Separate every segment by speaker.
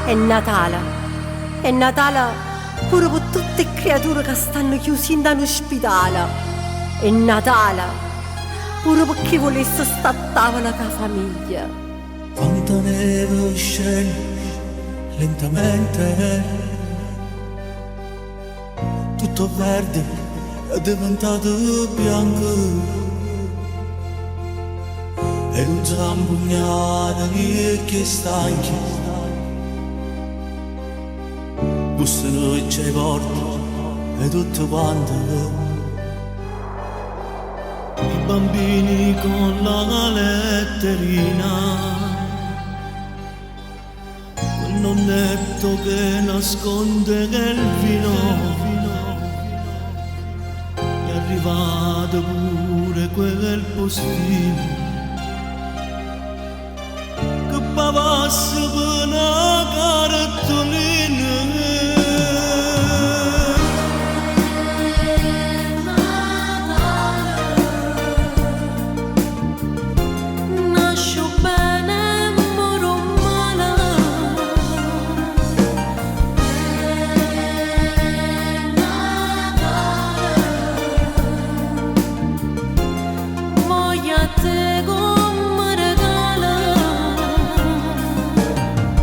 Speaker 1: È Natale. È Natale pure per tutte le creature che stanno chiuse in ospedale. È Natale pure per chi volesse stare a tavola con la famiglia.
Speaker 2: Quanta neve scende lentamente, tutto verde è diventato bianco, e un zambugnare che stanchi bussano e ci portano e tutto quanto. I bambini con la letterina, quel nonnetto che nasconde nel vino, è arrivato pure quel postino che pavasse per una cartolina.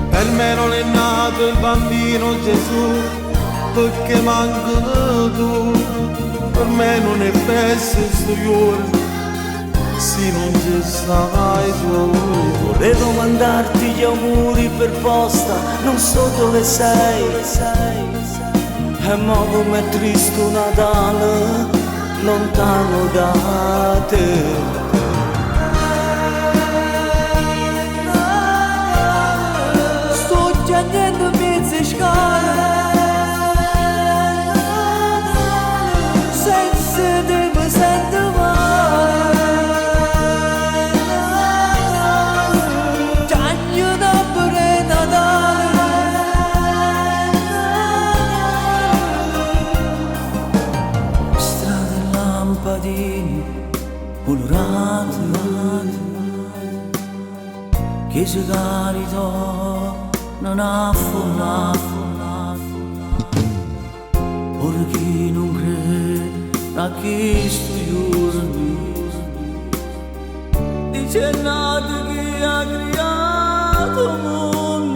Speaker 3: Per me non è nato il bambino Gesù, perché mancano tu. Per me non è perso il Signore, se non ci stai tu.
Speaker 2: Volevo mandarti gli auguri per posta, non so dove sei. E mo com'è triste un Natale lontano da te.
Speaker 4: Piangendo mezze scale, senza te mi sento male. Giagno da pure Natale, strade e lampadine colorate, chiese carità non affonda, ora chi non crede a questo giorno dice nato chi ha creato il mondo.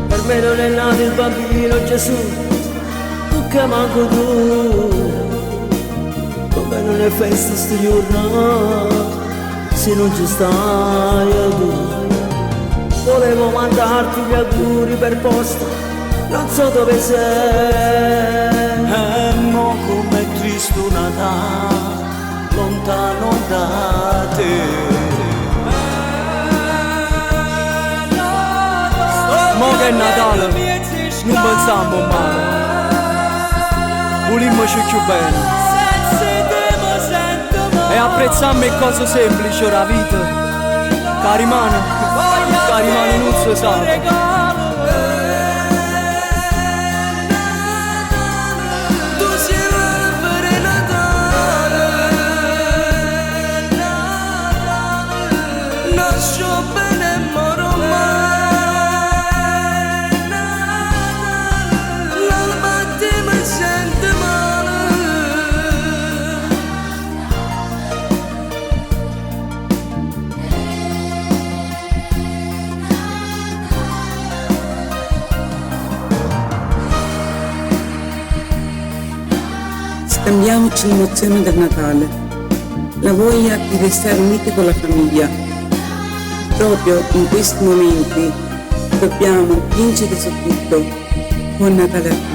Speaker 2: Per me non è nato il bambino Gesù, che manco tu. Come non è festa sto giorno, se non ci stai tu. Volevo mandarti gli auguri per posta, non so dove sei. E mo com'è triste un Natale lontano da te.
Speaker 4: Mo che è Natale, non pensiamo male, volimmoci più bene e apprezziamo le cose semplici della vita, che rimane non si sa.
Speaker 5: Scambiamoci l'emozione del Natale, la voglia di restare uniti con la famiglia. Proprio in questi momenti dobbiamo vincere su tutto. Buon Natale a tutti.